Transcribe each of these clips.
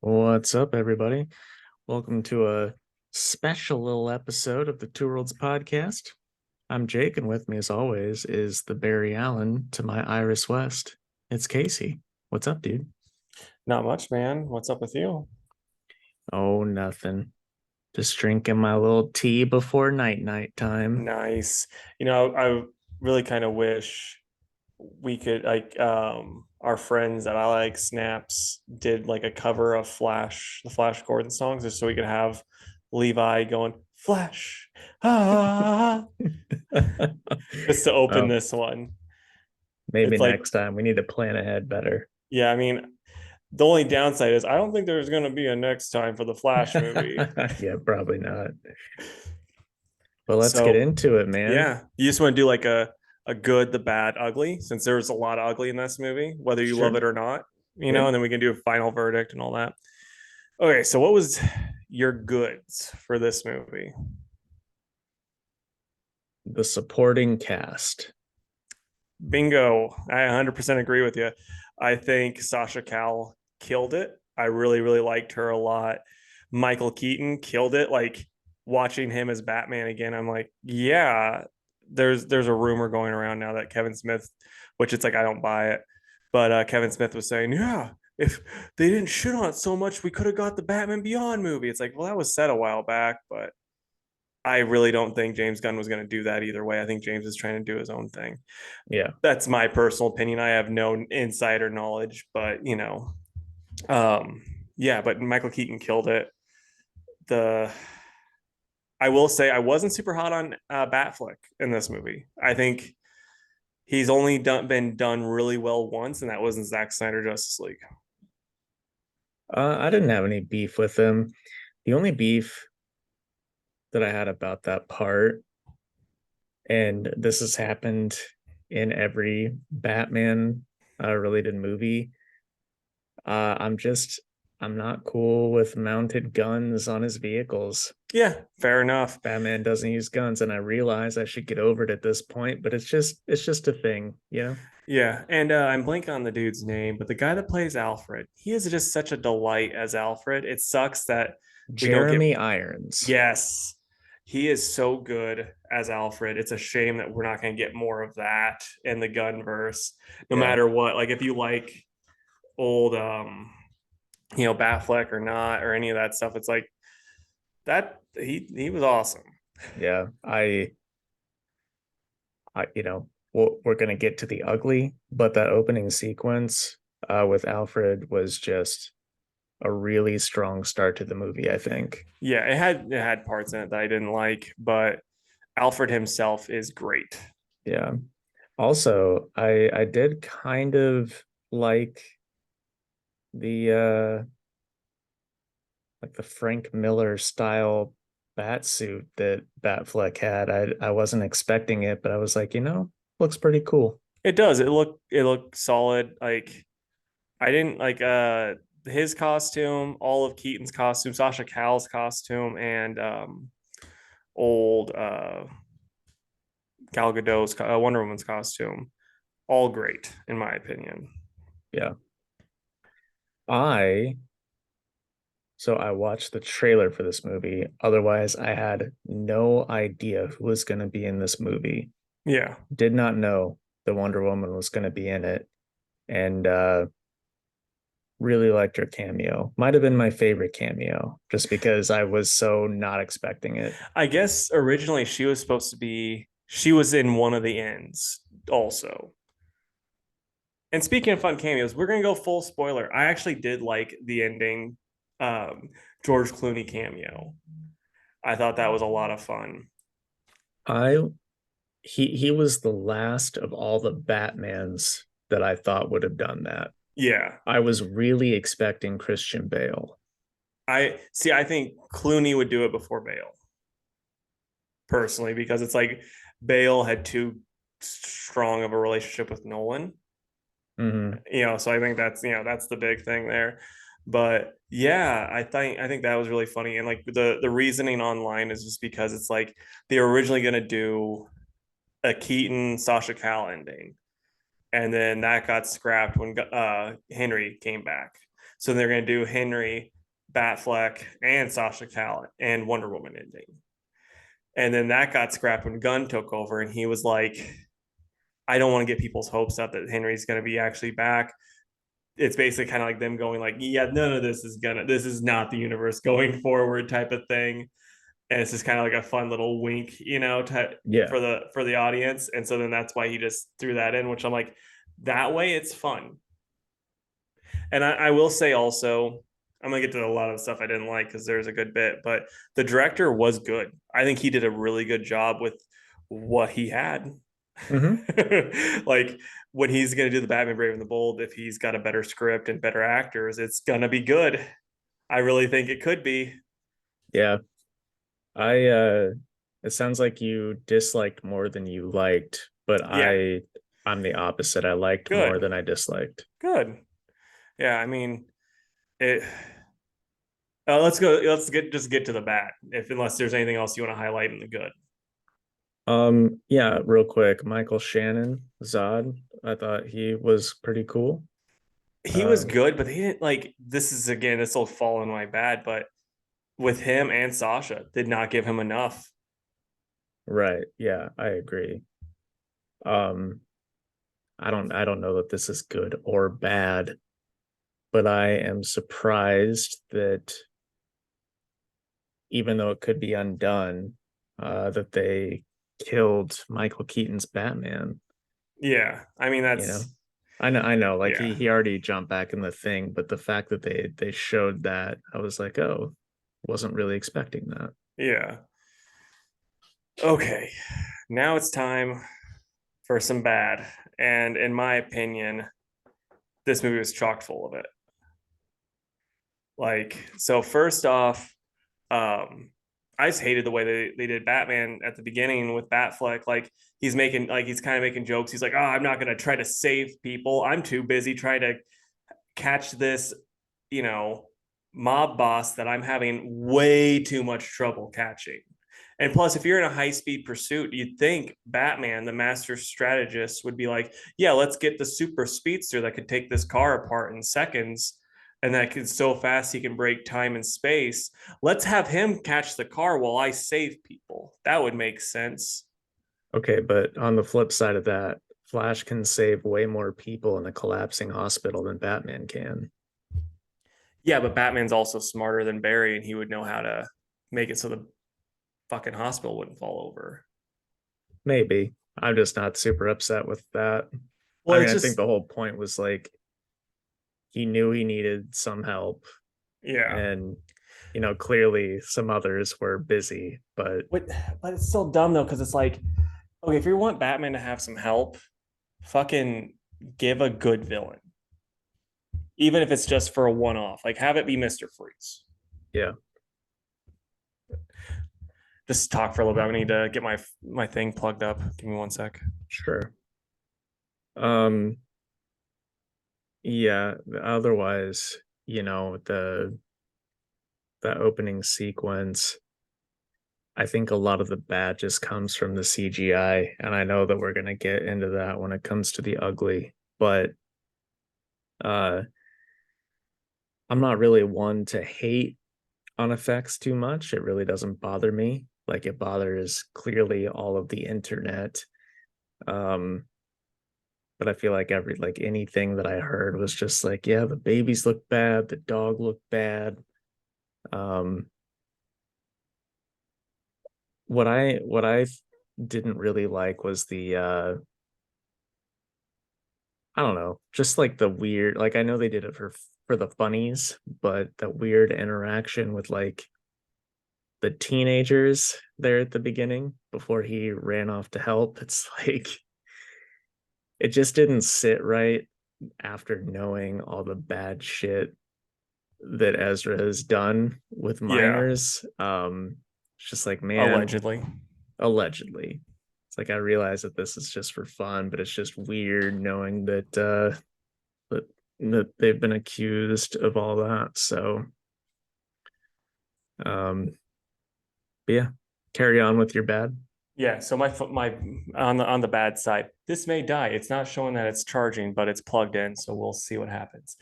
What's up, everybody? Welcome to a special little episode of the Two Worlds podcast. I'm Jake, and with me, as always, is the Barry Allen to my Iris West. It's Casey. What's up, dude? Not much, man. What's up with you? Oh, nothing. Just drinking my little tea before night time. Nice. I really kind of wish we could our friends that I like Snaps did like a cover of the Flash Gordon songs just so we could have Levi going Flash ah just to open Oh, this one. maybe It's like, next time. We need to plan ahead better. yeah, I mean, the only downside is I don't think there's gonna be a next time for the Flash movie. Yeah, probably not. But let's get So into it, man. yeah, you just want to do like a good, the bad, ugly, since there's a lot of ugly in this movie, whether you love Sure. it or not, Yep. and then we can do a final verdict and all that. Okay, so what was your goods for this movie? The supporting cast. Bingo. I 100% agree with you. I think Sasha Cal killed it. I really, really liked her a lot. Michael Keaton killed it. Like watching him as Batman again, I'm like, yeah, there's a rumor going around now that Kevin Smith, which it's like I don't buy it, but Kevin Smith was saying, yeah, if they didn't shit on it so much, we could have got the Batman Beyond movie. It's like, well, that was said a while back, but I really don't think James Gunn was going to do that either way. I think James is trying to do his own thing. Yeah. That's my personal opinion. I have no insider knowledge, but um, yeah. But Michael Keaton killed it. The I will say I wasn't super hot on Batfleck in this movie. I think he's only been done really well once, and that was in Zack Snyder Justice League. I didn't have any beef with him. The only beef that I had about that part, and this has happened in every Batman related movie. I'm just I'm not cool with mounted guns on his vehicles. Yeah, fair enough. Batman doesn't use guns, and I realize I should get over it at this point, but it's just a thing, you know? Yeah, and I'm blanking on the dude's name, but the guy that plays Alfred, he is just such a delight as Alfred. It sucks that we don't get. Jeremy Irons. Yes, he is so good as Alfred. It's a shame that we're not going to get more of that in the Gunverse, no Yeah. matter what. Like if you like old, Batfleck or not, or any of that stuff, it's like that. He was awesome. Yeah. We're going to get to the ugly, but that opening sequence with Alfred was just a really strong start to the movie, I think. Yeah, it had parts in it that I didn't like, but Alfred himself is great. Yeah. Also, I did kind of like the like the Frank Miller style bat suit that Batfleck had. I wasn't expecting it, but I was like, looks pretty cool. It does. It looked solid. Like I didn't like his costume, all of Keaton's costume, Sasha Cal's costume, and old Gal Gadot's Wonder Woman's costume. All great in my opinion. Yeah. I So I watched the trailer for this movie. Otherwise, I had no idea who was going to be in this movie. Yeah. Did not know the Wonder Woman was going to be in it, and really liked her cameo. Might have been my favorite cameo, just because I was so not expecting it. I guess originally she was in one of the ends also. And speaking of fun cameos, we're gonna go full spoiler. I actually did like the ending George Clooney cameo. I thought that was a lot of fun. I he was the last of all the Batmans that I thought would have done that. Yeah. I was really expecting Christian Bale. I think Clooney would do it before Bale, personally, because it's like Bale had too strong of a relationship with Nolan. Mm-hmm. So I think that's the big thing there. But yeah, I think that was really funny. And like the reasoning online is just because it's like they were originally gonna do a Keaton Sasha Cal ending, and then that got scrapped when Henry came back. So they're going to do Henry, Batfleck, and Sasha Calle and Wonder Woman ending. And then that got scrapped when Gunn took over, and he was like, I don't want to get people's hopes up that Henry's going to be actually back. It's basically kind of like them going like, yeah, none of this is not the universe going forward type of thing. And it's just kind of like a fun little wink, type Yeah. for the audience. And so then that's why he just threw that in, which I'm like, that way it's fun. And I will say also, I'm gonna get to a lot of stuff I didn't like because there's a good bit, but the director was good. I think he did a really good job with what he had. Hmm. Like when he's gonna do the Batman Brave and the Bold, if he's got a better script and better actors, it's gonna be good. I really think it could be. Yeah. It sounds like you disliked more than you liked, but Yeah, I'm the opposite. I liked more good, than I disliked. good. Yeah, I mean it. Let's go. Let's get to the bat. If unless there's anything else you want to highlight in the good. Yeah, real quick, Michael Shannon, Zod, I thought he was pretty cool. He was Um, good, but he didn't like. This is again. This will fall in my bad, but with him and Sasha, did not give him enough. right, yeah, I agree. Um, I don't know that this is good or bad, but I am surprised that even though it could be undone, that they killed Michael Keaton's Batman, Yeah, I mean you know. that's I know, like yeah, he already jumped back in the thing, but the fact that they showed that, I was like, oh, wasn't really expecting that. yeah. Okay, now it's time for some bad, and in my opinion, this movie was chock full of it. Like, so first off, I just hated the way they did Batman at the beginning with Batfleck. Like he's kind of making jokes. He's like, oh, I'm not gonna try to save people. I'm too busy trying to catch this, you know, mob boss that I'm having way too much trouble catching. And plus, if you're in a high speed pursuit, you'd think Batman, the master strategist, would be like, yeah, let's get the super speedster that could take this car apart in seconds and that can so fast he can break time and space. Let's have him catch the car while I save people. That would make sense. Okay, but on the flip side of that, Flash can save way more people in a collapsing hospital than Batman can. Yeah, but Batman's also smarter than Barry and he would know how to make it so the fucking hospital wouldn't fall over. Maybe. I'm just not super upset with that. I Well, mean, it's I think just the whole point was like he knew he needed some help, yeah. and clearly some others were busy, but But but it's still dumb though, because it's like, okay, if you want Batman to have some help, fucking give a good villain. Even if it's just for a one-off. Like have it be Mr. Freeze. yeah, Just talk for a little bit. I need to get my thing plugged up. Give me one sec. sure. Um, yeah, otherwise, the opening sequence, I think a lot of the bad just comes from the CGI, and I know that we're gonna get into that when it comes to the ugly, but uh I'm not really one to hate on effects too much. It really doesn't bother me. Like it bothers clearly all of the internet. Um, but I feel like anything that I heard was just like, yeah, the babies look bad, the dog looked bad. Um, what I didn't really like was the I don't know, just like the weird, like I know they did it for the funnies, but the weird interaction with like the teenagers there at the beginning before he ran off to help. It's like it just didn't sit right after knowing all the bad shit that Ezra has done with Yeah, minors. It's just like, man, allegedly. allegedly. It's like I realize that this is just for fun, but it's just weird knowing that that they've been accused of all that. So um but yeah, carry on with your bad. Yeah, so my on the bad side, this may die. It's not showing that it's charging, but it's plugged in, so we'll see what happens.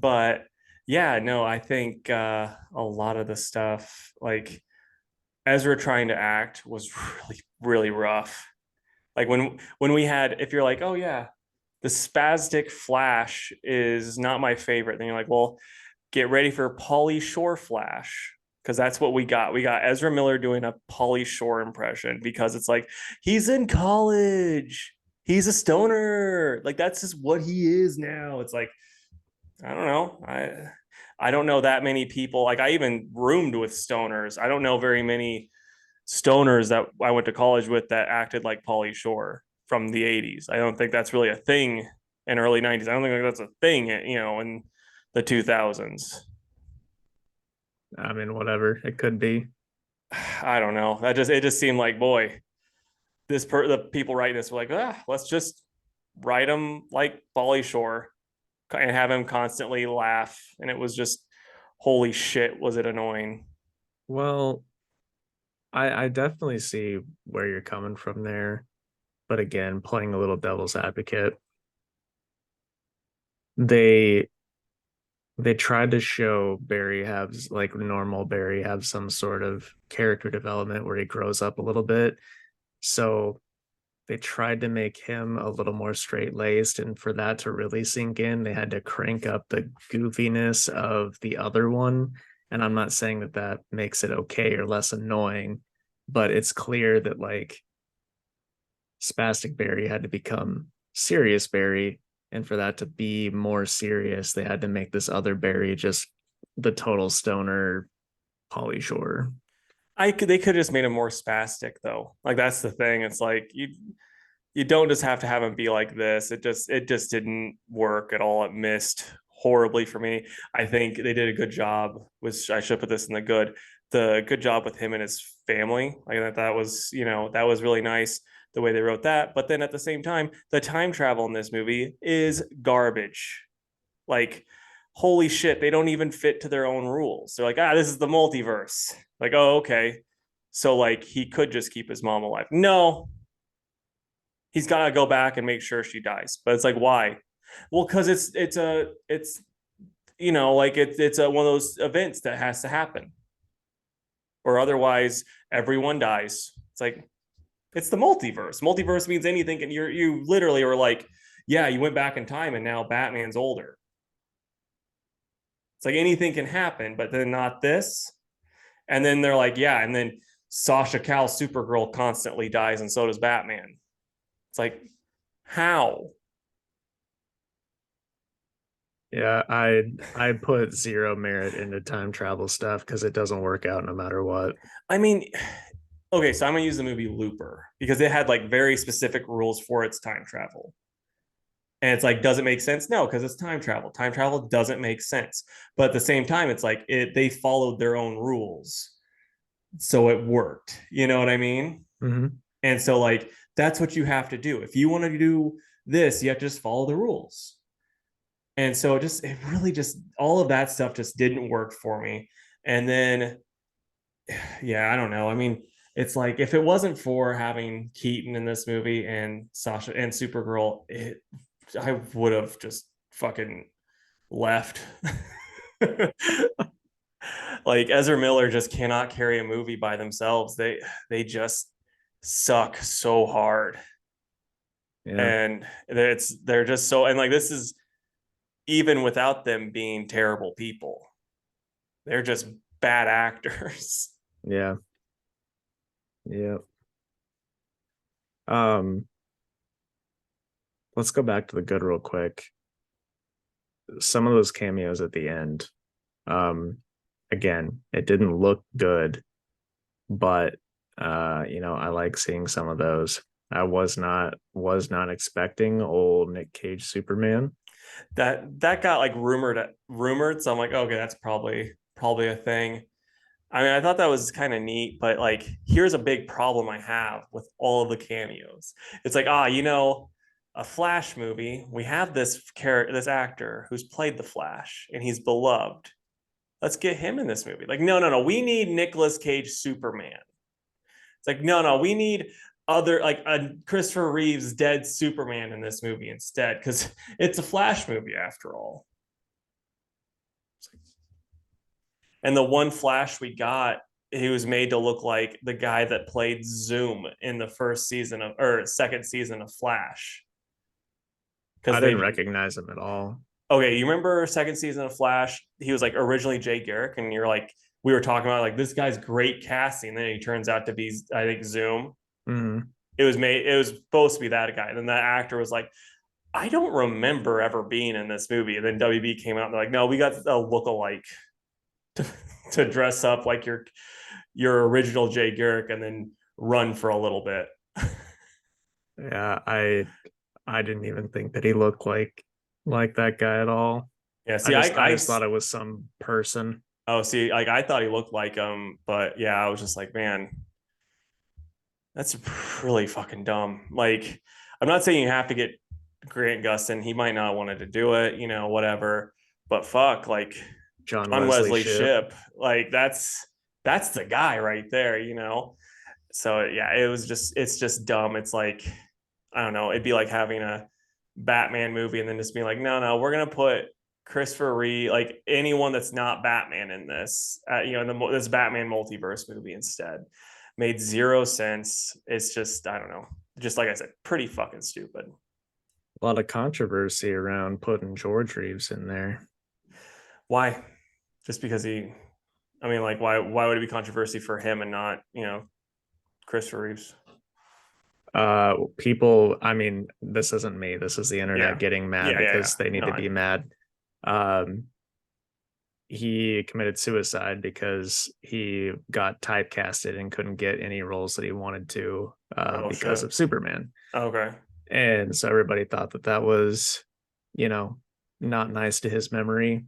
But Yeah, no, I think a lot of the stuff like Ezra trying to act was really, really rough. Like when we had, if you're like, oh yeah, the spastic Flash is not my favorite, then you're like, well, get ready for Pauly Shore Flash because that's what we got. We got Ezra Miller doing a Pauly Shore impression because it's like he's in college, he's a stoner, like that's just what he is now. It's like I don't know, I don't know that many people. Like I even roomed with stoners. I don't know very many stoners that I went to college with that acted like Pauly Shore from the 80s. I don't think that's really a thing in early 90s. I don't think that's a thing, in the 2000s. I mean, whatever it could be. I don't know. It just seemed like boy, the people writing this were like, let's just write him like Pauly Shore and have him constantly laugh. And it was just holy shit, was it annoying. Well, I definitely see where you're coming from there, but again, playing a little devil's advocate, they they tried to show Barry has like normal Barry have some sort of character development where he grows up a little bit. So they tried to make him a little more straight laced. And for that to really sink in, they had to crank up the goofiness of the other one. And I'm not saying that that makes it okay or less annoying, but it's clear that like Spastic Barry had to become Serious Barry. And for that to be more serious, they had to make this other Barry just the total stoner Polly Shore. They could have just made him more spastic though. Like that's the thing. It's like you don't just have to have him be like this. It just didn't work at all. It missed horribly for me. I think they did a good job, which I should put this in the good job with him and his family. Like that was, that was really nice the way they wrote that. But then at the same time, the time travel in this movie is garbage. Like, holy shit, they don't even fit to their own rules. They're like, this is the multiverse. Like, oh, okay. So like he could just keep his mom alive. No, he's got to go back and make sure she dies. But it's like, why? Well, because it's like it's one of those events that has to happen, or otherwise everyone dies. It's like it's the multiverse. Multiverse means anything, and you literally are like, yeah, you went back in time, and now Batman's older. It's like anything can happen, but then not this. And then they're like, yeah, and then Sasha Cal Supergirl constantly dies, and so does Batman. It's like, how? Yeah, I put zero merit into time travel stuff because it doesn't work out no matter what. I mean, okay, so I'm gonna use the movie Looper because it had like very specific rules for its time travel. And it's like, does it make sense? No, because it's time travel. Time travel doesn't make sense. But at the same time, it's like they followed their own rules. So it worked. You know what I mean? Mm-hmm. And so, like, that's what you have to do. If you want to do this, you have to just follow the rules. And so it really just, all of that stuff just didn't work for me. And then, yeah, I don't know. I mean, it's like if it wasn't for having Keaton in this movie and Sasha and Supergirl, I would have just fucking left. Like Ezra Miller just cannot carry a movie by themselves. They just suck so hard. Yeah. And they're just so, and like this is even without them being terrible people. They're just bad actors. Yeah. Yeah. Um, let's go back to the good real quick. Some of those cameos at the end. Um, again, it didn't look good, but I like seeing some of those. I was not expecting old Nick Cage Superman. That got like rumored, so I'm like, okay, that's probably a thing. I mean, I thought that was kind of neat, but like, here's a big problem I have with all of the cameos. It's like, a Flash movie. We have this actor who's played the Flash, and he's beloved. Let's get him in this movie. Like, no, no, no. We need Nicolas Cage Superman. It's like, no, no. We need other like a Christopher Reeves dead Superman in this movie instead, because it's a Flash movie after all. And the one Flash we got, he was made to look like the guy that played Zoom in the first season of or second season of Flash. I Because didn't they recognize him at all. okay, you remember second season of Flash? He was like originally Jay Garrick, and you're like, we were talking about like this guy's great casting. Then he turns out to be, I think, Zoom. Mm-hmm. It was supposed to be that guy. And then that actor was like, I don't remember ever being in this movie. And then WB came out and they're like, no, we got a look-alike to, to dress up like your original Jay Garrick and then run for a little bit. Yeah, I didn't even think that he looked like that guy at all. Yeah, I see, just I just thought it was some person. oh, see, like I thought he looked like him, but yeah, I was just like, man, that's really fucking dumb. Like, I'm not saying you have to get Grant Gustin. He might not wanted to do it, whatever. But fuck, like John John Wesley Wesley Shipp. Shipp, like that's the guy right there. So yeah, it's just dumb. It's like I don't know. It'd be like having a Batman movie and then just being like, no, we're gonna put Christopher Reeve, like anyone that's not Batman in this, in this Batman multiverse movie instead. Made zero sense. It's just I don't know. Just like I said, pretty fucking stupid. A lot of controversy around putting George Reeves in there. Why? Just because he? I mean, like, why would it be controversy for him and not Christopher Reeves? People, I mean, this isn't me. This is the internet Yeah, getting mad yeah. because they need No, to be mad. Um, he committed suicide because he got typecasted and couldn't get any roles that he wanted to oh because shit. of Superman. Okay. And so everybody thought that that was, you know, not nice to his memory.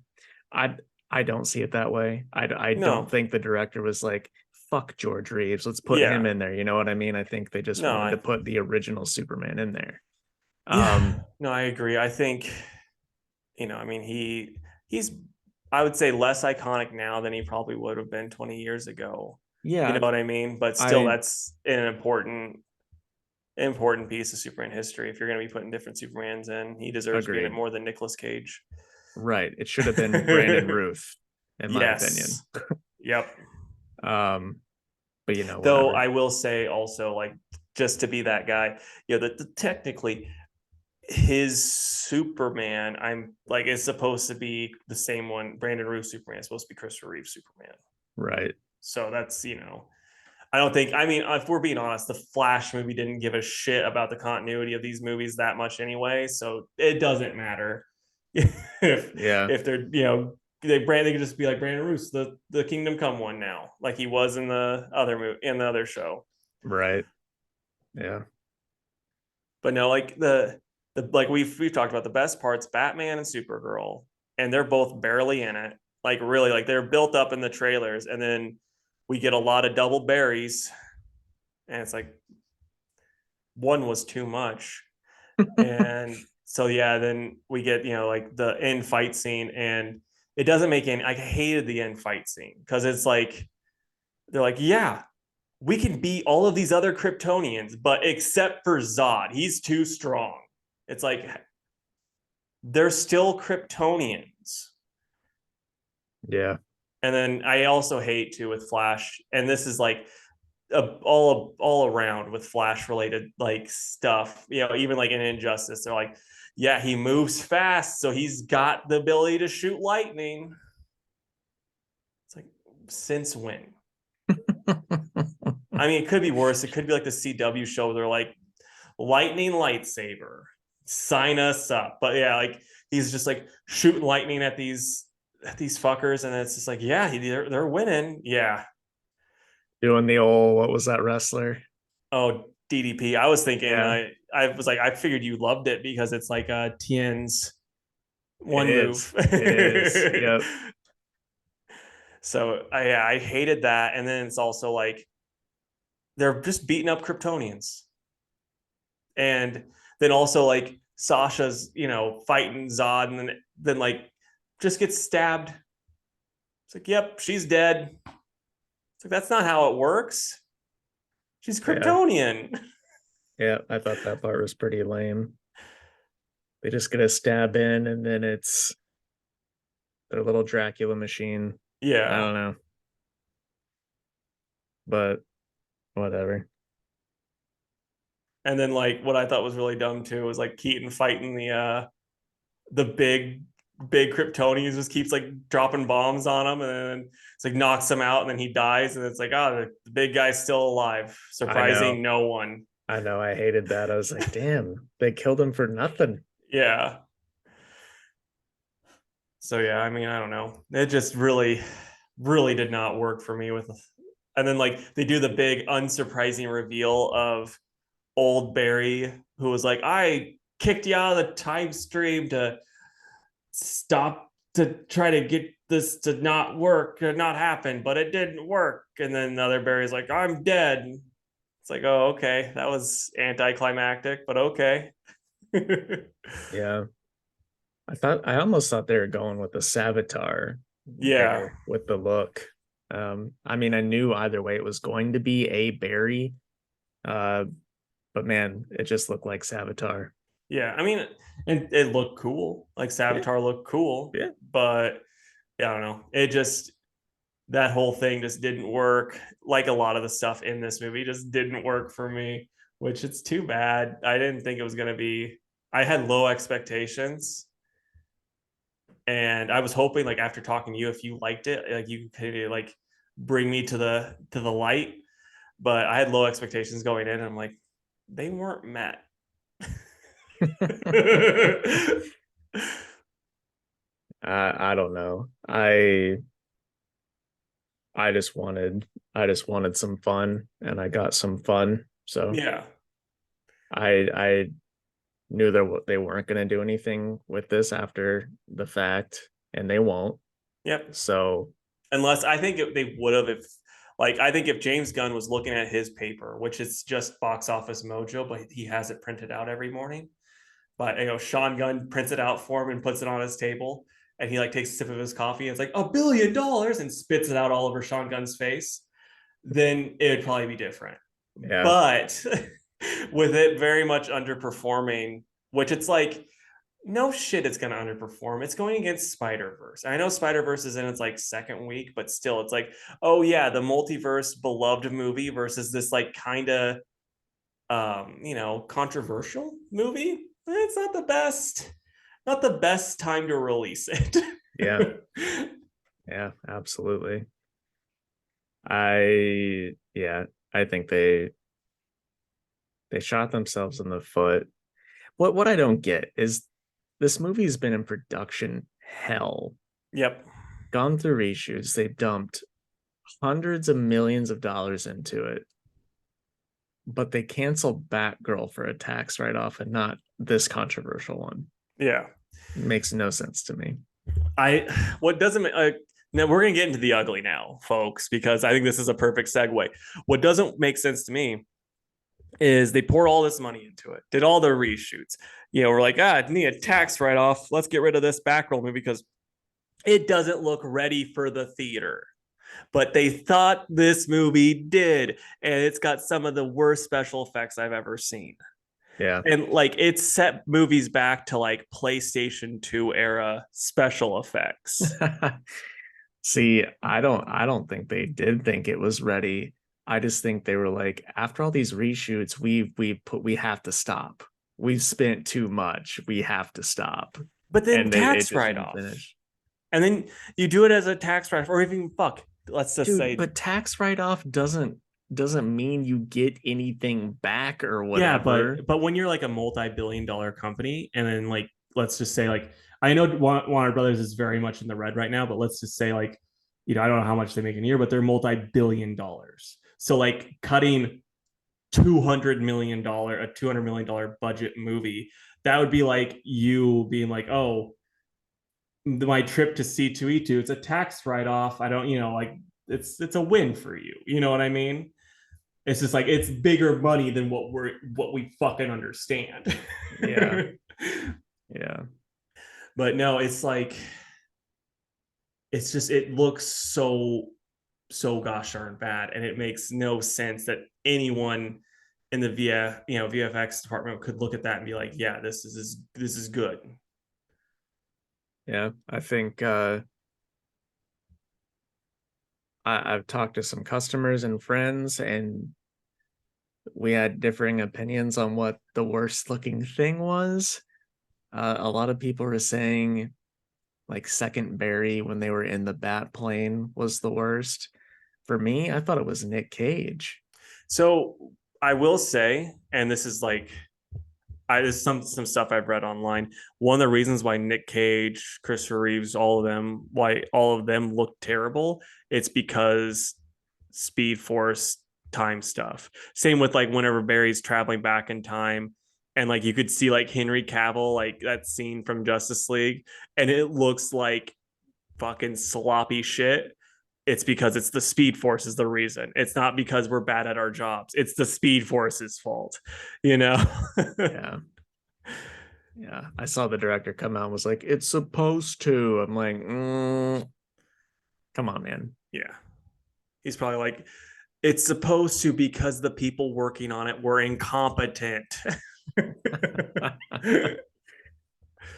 I I don't see it that way. I don't No. think the director was like, fuck George Reeves, let's put him Yeah. in there. You know what I mean? I think they just No. wanted to put the original Superman in there. Yeah. Um, No, I agree. I think I mean he's I would say less iconic now than he probably would have been 20 years ago. You know yeah, what I mean? But still I that's an important piece of Superman history. If you're going to be putting different Supermans in, he deserves to be in it agreed. more than Nicolas Cage. Right. It should have been Brandon Ruth, in my opinion. Yes. Yep. Um, but Though whatever. I will say also, like, just to be that guy, technically his Superman, I'm like, is supposed to be the same one. Brandon Ruth Superman is supposed to be Christopher Reeve Superman. Right. So that's, I don't think, I mean, if we're being honest, the Flash movie didn't give a shit about the continuity of these movies that much anyway. So it doesn't matter if, Yeah. if they're, they could just be like Brandon Roos, the Kingdom Come one now, like he was in the other movie, in the other show. Right. Yeah. But no, like like we've talked about the best parts, Batman and Supergirl, and they're both barely in it. Like really, like they're built up in the trailers, and then we get a lot of double berries, and it's like one was too much. And so yeah, then we get like the end fight scene, and it doesn't make any. I hated the end fight scene because it's like they're like, yeah, we can beat all of these other Kryptonians, but except for Zod, he's too strong. It's like they're still Kryptonians. Yeah. And then I also hate too with Flash, and this is like all around with Flash related like stuff. Even like in Injustice, they're like, yeah, he moves fast, so he's got the ability to shoot lightning. It's like, since when? I mean, it could be worse. It could be like the CW show. Where they're like, lightning lightsaber, sign us up. But yeah, like he's just like shooting lightning at these fuckers, and it's just like, yeah, they're winning. Yeah. Doing the old, what was that wrestler? Oh, DDP. I was thinking, Yeah, I was like, I figured you loved it because it's like Tien's it one is. move. It is. Yep. So I hated that, and then it's also like they're just beating up Kryptonians, and then also like Sasha's fighting Zod, and then like just gets stabbed. It's like, yep, she's dead. It's like that's not how it works. She's Yeah. Kryptonian. Yeah. I thought that part was pretty lame. They just get a stab in and then it's their little Dracula machine. I Yeah. don't know, but whatever. And then like what I thought was really dumb too was like Keaton fighting the big Kryptonians, just keeps like dropping bombs on him, and then it's like knocks him out, and then he dies, and it's like, oh, the big guy's still alive, I know, surprising no one. I know. I hated that. I was like, damn, they killed him for nothing. Yeah. So yeah, I mean, I don't know. It just really did not work for me with. And then like they do the big unsurprising reveal of old Barry, who was like, I kicked you out of the time stream to stop, to try to get this to not work or not happen, but it didn't work. And then the other Barry's like, I'm dead. It's like, oh, okay, that was anticlimactic, but okay. Yeah, I almost thought they were going with the Savitar Yeah, there with the look. I mean, I knew either way it was going to be a Barry, uh, but man, it just looked like Savitar. yeah. I mean, it looked cool. Like Yeah, Savitar looked cool, yeah. but yeah, I don't know. It just, that whole thing just didn't work. Like a lot of the stuff in this movie just didn't work for me, which it's too bad. I didn't think it was going to be, I had low expectations, and I was hoping like after talking to you, if you liked it, like you could like bring me to the light, but I had low expectations going in, and I'm like, they weren't met. I don't know. I just wanted I just wanted some fun, and I got some fun. So Yeah. I knew they weren't going to do anything with this after the fact, and they won't. Yep. So Unless I think they would have, if like, I think if James Gunn was looking at his paper, which is just Box Office Mojo, but he has it printed out every morning. But Sean Gunn prints it out for him and puts it on his table, and he like takes a sip of his coffee and it's like $1 billion and spits it out all over Sean Gunn's face. Then it would probably be different. yeah, But with it very much underperforming, which it's like, no shit, it's going to underperform. It's going against Spider-Verse. I know Spider-Verse is in its like second week, but still, it's like, oh yeah, the multiverse beloved movie versus this like kind of controversial movie. It's not the best time to release it. yeah, yeah, absolutely. Yeah, I think they shot themselves in the foot. What I don't get is this movie's been in production hell, Yep. gone through reshoots, they dumped hundreds of millions of dollars into it, but they canceled Batgirl for a tax write-off and not this controversial one. Yeah. It makes no sense to me. I what doesn't now we're gonna get into the ugly now, folks, because I think this is a perfect segue. What doesn't make sense to me is they pour all this money into it, did all the reshoots. We're like, need a tax write-off. Let's get rid of this Batgirl movie because it doesn't look ready for the theater. But they thought this movie did, and it's got some of the worst special effects I've ever seen. Yeah. And like it set movies back to like PlayStation 2 era special effects. See, I don't think they did think it was ready. I just think they were like, after all these reshoots, we have to stop. We've spent too much. We have to stop. But then And it tax just write didn't off. finish. And then you do it as a tax write off, or even fuck. Let's just Dude, say, but tax write-off doesn't mean you get anything back or yeah, whatever. but when you're like a multi-billion-dollar company, and then like let's just say like, I know Warner Brothers is very much in the red right now, but let's just say like, I don't know how much they make in a year, but they're multi-billion dollars. So like cutting a $200 million budget movie, that would be like you being like, oh, my trip to C2E2, it's a tax write-off. I don't, like it's a win for you. You know what I mean? It's just like it's bigger money than what we fucking understand. Yeah. Yeah. But no, it's like it's just, it looks so gosh darn bad, and it makes no sense that anyone in the VFX department could look at that and be like, yeah, this is good. Yeah. I think I've talked to some customers and friends, and we had differing opinions on what the worst looking thing was. A lot of people were saying like second Barry when they were in the bat plane was the worst. For me, I thought it was Nick Cage. So I will say, and this is like there's some stuff I've read online. One of the reasons why Nick Cage, Christopher Reeves, all of them, why all of them look terrible, it's because Speed Force time stuff. Same with like whenever Barry's traveling back in time, and like you could see like Henry Cavill, like that scene from Justice League, and it looks like fucking sloppy shit. It's because it's the Speed Force is the reason. It's not because we're bad at our jobs. It's the Speed Force's fault, you know? Yeah. Yeah. I saw the director come out and was like, it's supposed to. I'm like, come on, man. Yeah. He's probably like, it's supposed to because the people working on it were incompetent.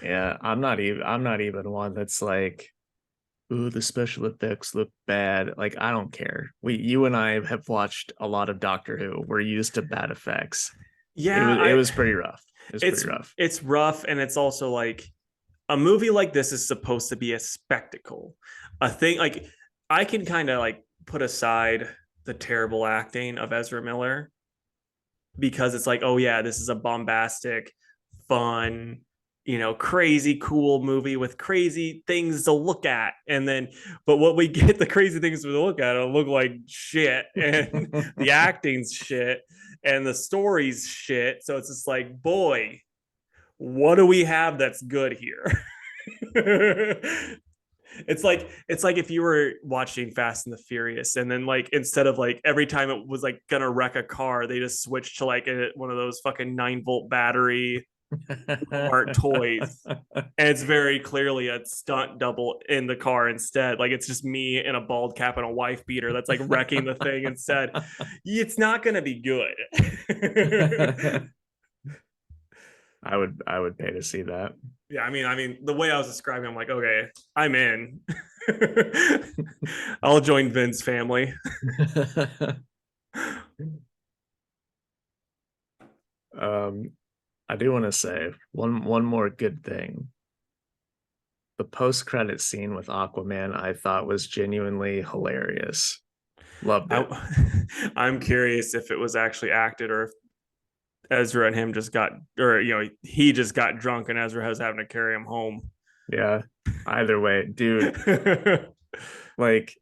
Yeah, I'm not even one that's like, ooh, the special effects look bad. Like, I don't care. You and I have watched a lot of Doctor Who. We're used to bad effects. It Yeah, was it was pretty rough. It was it's pretty rough. it's rough, and it's also like a movie like this is supposed to be a spectacle. A thing like I can kind of like put aside the terrible acting of Ezra Miller because it's like, oh yeah, this is a bombastic, fun, crazy cool movie with crazy things to look at. And then, but what we get the crazy things to look at will look like shit, and the acting's shit, and the story's shit. So it's just like, boy, what do we have that's good here? It's like if you were watching Fast and the Furious, and then like instead of like every time it was like gonna wreck a car, they just switched to like one of those fucking 9-volt battery Walmart toys, and it's very clearly a stunt double in the car instead. Like it's just me in a bald cap and a wife beater that's like wrecking the thing instead. It's not gonna be good. I would pay to see that. Yeah, I mean, the way I was describing, I'm like, okay, I'm in. I'll join Vin's family. um, I do want to say one more good thing. The post-credit scene with Aquaman I thought was genuinely hilarious. Loved it. I'm curious if it was actually acted or if Ezra and him just got, or he just got drunk and Ezra was having to carry him home. Yeah. Either way, dude, like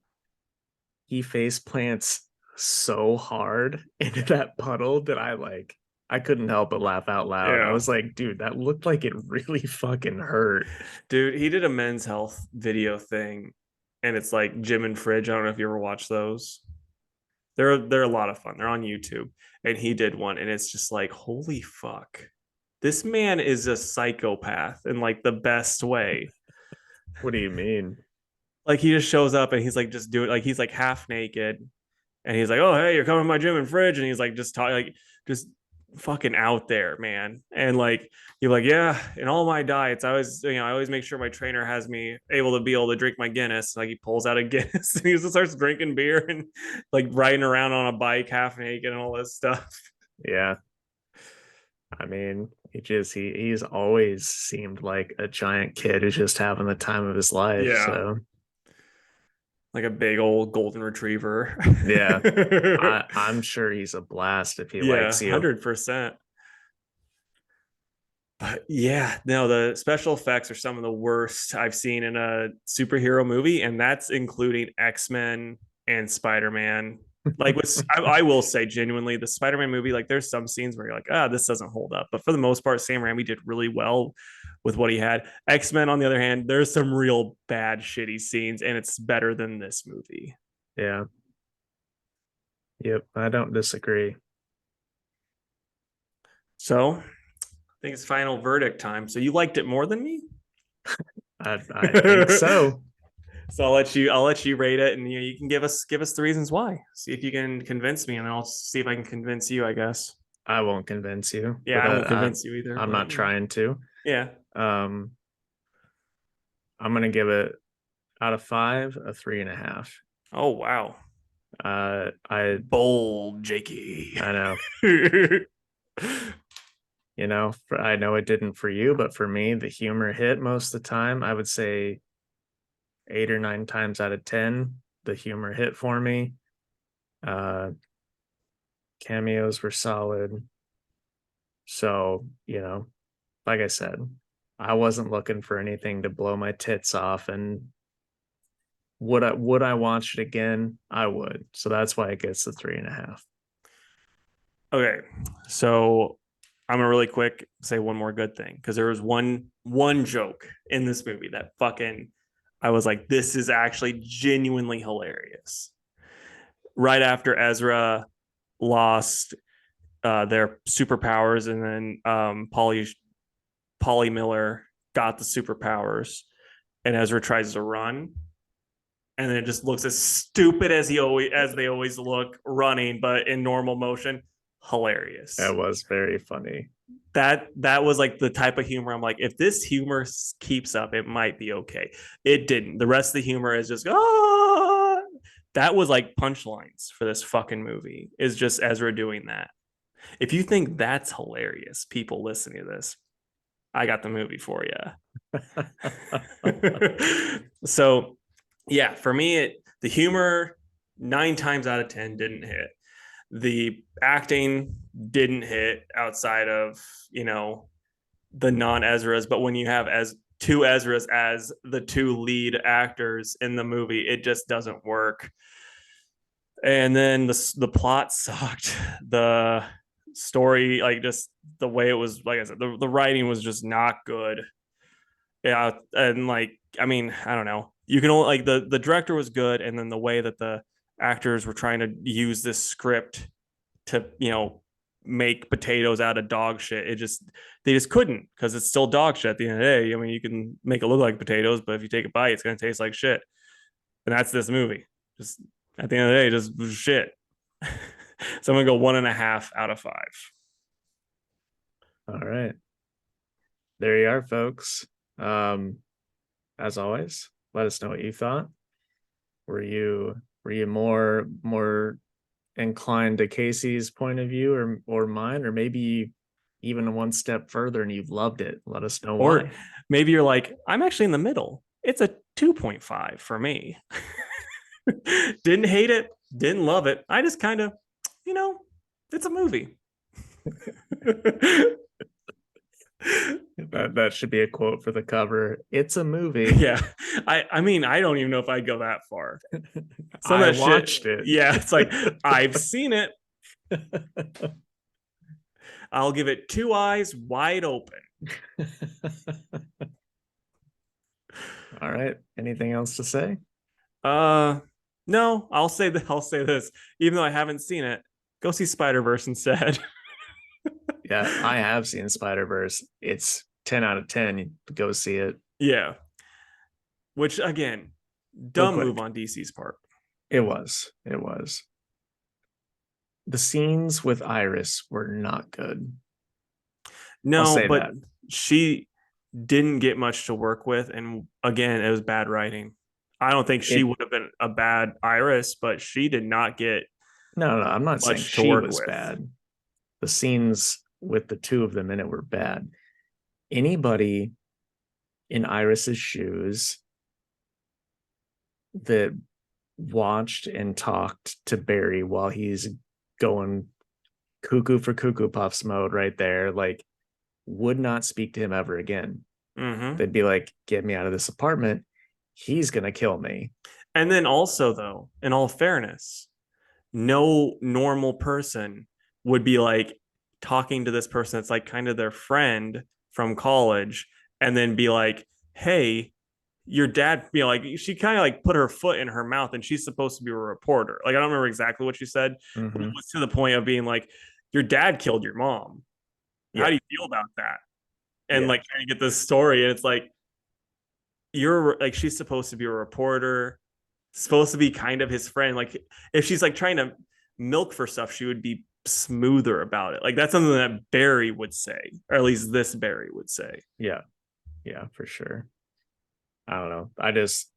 he face plants so hard into that puddle that I couldn't help but laugh out loud. I Yeah, was like, dude, that looked like it really fucking hurt. dude, he did a Men's Health video thing, and it's like Jim and Fridge. I don't know if you ever watched those. They're a lot of fun. They're on YouTube, and he did one, and it's just like, holy fuck, this man is a psychopath in like the best way. What do you mean? Like he just shows up and he's like just do it like he's like half naked, and he's like, oh hey, you're coming to my gym and fridge, and he's like just talking like just fucking out there, man. And like you're like, yeah, in all my diets I always make sure my trainer has me able to drink my Guinness. Like he pulls out a Guinness and he just starts drinking beer and like riding around on a bike half naked and all this stuff. Yeah. I mean, he's always seemed like a giant kid who's just having the time of his life. Yeah, So like a big old golden retriever. yeah, I'm sure he's a blast if he Yeah, likes you. 100%. But yeah, no, the special effects are some of the worst I've seen in a superhero movie, and that's including X-Men and Spider-Man. Like, I will say genuinely, the Spider-Man movie, like, there's some scenes where you're like, this doesn't hold up. But for the most part, Sam Raimi did really well with what he had. X-Men, on the other hand, there's some real bad, shitty scenes, and it's better than this movie. Yeah. Yep, I don't disagree. So I think it's final verdict time. So you liked it more than me? I think so. So I'll let you rate it, and you can give us the reasons why. See if you can convince me, and then I'll see if I can convince you. I guess. I won't convince you, Yeah, but I won't convince you either. I'm not trying to. Yeah. Um, I'm gonna give it out of 5 a 3.5. Oh wow. I Bold, Jakey. I know, I know it didn't for you, but for me, the humor hit most of the time. I would say 8 or 9 times out of 10, the humor hit for me. Uh, Cameos were solid. So, like I said, I wasn't looking for anything to blow my tits off. And would I watch it again? I would. So that's why it gets the 3.5. Okay, so I'm gonna really quick say one more good thing because there was one joke in this movie that fucking I was like, this is actually genuinely hilarious. Right after Ezra lost their superpowers, and then Polly Miller got the superpowers, and Ezra tries to run, and then it just looks as stupid as they always look running, but in normal motion. Hilarious. That was very funny. That was like the type of humor I'm like, if this humor keeps up, it might be okay. It didn't. The rest of the humor is just that was like punchlines for this fucking movie. Is just Ezra doing that. If you think that's hilarious, people listening to this, I got the movie for you. So yeah, for me, the humor 9 times out of 10 didn't hit. The acting didn't hit outside of the non Ezras, but when you have as two Ezras as the two lead actors in the movie, it just doesn't work. And then the plot sucked. The story, like just the way it was, like I said, the writing was just not good. Yeah, and like I mean, I don't know. You can only like the director was good, and then the way that the actors were trying to use this script to make potatoes out of dog shit. They just couldn't because it's still dog shit at the end of the day. I mean, you can make it look like potatoes, but if you take a bite, it's gonna taste like shit. And that's this movie. Just at the end of the day, just shit. So I'm gonna go 1.5 out of 5. All right. There you are, folks. Um, as always, let us know what you thought. Were you more inclined to Casey's point of view or mine, or maybe even one step further and you've loved it? Let us know Or why. maybe you're like, I'm actually in the middle. It's a 2.5 for me. Didn't hate it, didn't love it. I just kind of, you know, it's a movie. That should be a quote for the cover. It's a movie. Yeah. I mean, I don't even know if I'd go that far. Some of I that shit, watched it. yeah, it's like I've seen it. I'll give it 2 eyes wide open. All right. Anything else to say? Uh no, I'll say this. Even though I haven't seen it, go see Spider-Verse instead. Yeah, I have seen Spider-Verse. It's 10 out of 10. Go see it. Yeah. Which again, Real dumb move quick. on DC's part. It was. It was. The scenes with Iris were not good. I'll No, say but that. she didn't get much to work with, and again, it was bad writing. I don't think she It would have been a bad Iris, but she did not get No, no, I'm not saying much to she work was with. bad. The scenes with the two of them in it were bad. Anybody in Iris's shoes that watched and talked to Barry while he's going cuckoo for cuckoo puffs mode right there, like, would not speak to him ever again. Mm-hmm. They'd be like, get me out of this apartment. He's going to kill me. And then also, though, in all fairness, no normal person would be like talking to this person that's like kind of their friend from college and then be like, hey, your dad, like she kind of like put her foot in her mouth and she's supposed to be a reporter. Like, I don't remember exactly what she said, but it Mm-hmm. was to the point of being like, your dad killed your mom. How Yeah. do you feel about that? And Yeah. like trying to get this story. And it's like, you're like, she's supposed to be a reporter, supposed to be kind of his friend. Like if she's like trying to milk for stuff, she would be smoother about it. Like that's something that Barry would say, or at least this Barry would say. Yeah. Yeah, for sure. I don't know. I just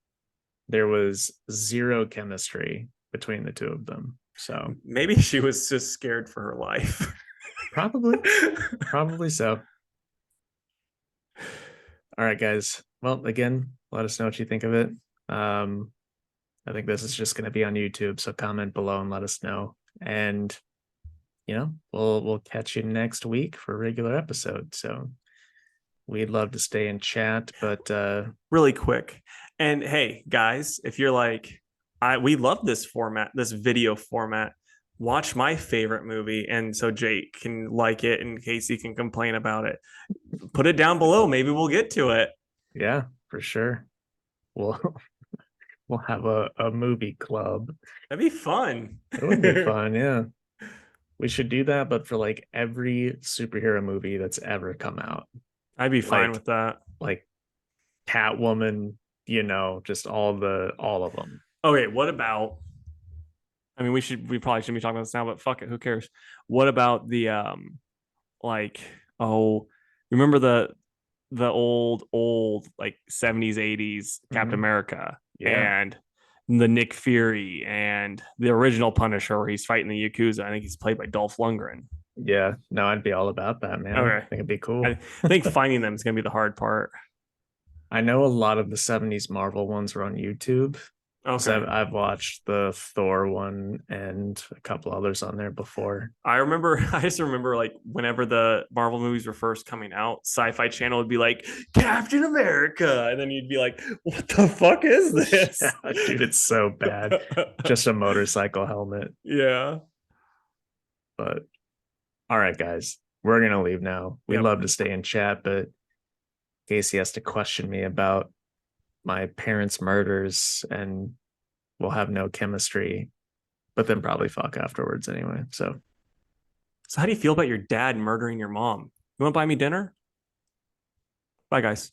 there was zero chemistry between the two of them. So Maybe she was just scared for her life. probably, probably so. All right, guys. Well, again, let us know what you think of it. Um, I think this is just going to be on YouTube, so comment below and let us know. And we'll catch you next week for a regular episode. So we'd love to stay in chat, but Really quick. And hey, guys, if you're like, we love this format, this video format. Watch my favorite movie, and so Jake can like it, and Casey can complain about it. Put it down below. Maybe we'll get to it. yeah, for sure. We'll we'll have a movie club. That'd be fun. It would be fun, yeah. We should do that, but for like every superhero movie that's ever come out. I'd be fine Like with that. like Catwoman, just all of them. Okay, what about? I mean, we probably shouldn't be talking about this now, but fuck it, who cares? What about the like, oh, remember the old like 70s 80s Captain Mhm. America Yeah. and the Nick Fury and the original Punisher where he's fighting the Yakuza. I think he's played by Dolph Lundgren. Yeah. No, I'd be all about that, man. I Okay, think it'd be I cool. think finding them is gonna be the hard part. I know a lot of the 70s Marvel ones were on YouTube. So Okay, I've watched the Thor one and a couple others on there before. I remember. I just remember like whenever the Marvel movies were first coming out, Sci-Fi Channel would be like Captain America, and then you'd be like, "What the fuck is Yeah, this?" dude, it's so bad. Just a motorcycle helmet. Yeah. But all right, guys, we're gonna leave now. We Yep. love to stay in chat, but Casey has to question me about my parents' murders and we'll have no chemistry, but then probably fuck afterwards anyway. So So how do you feel about your dad murdering your mom? You want to buy me dinner? Bye, guys.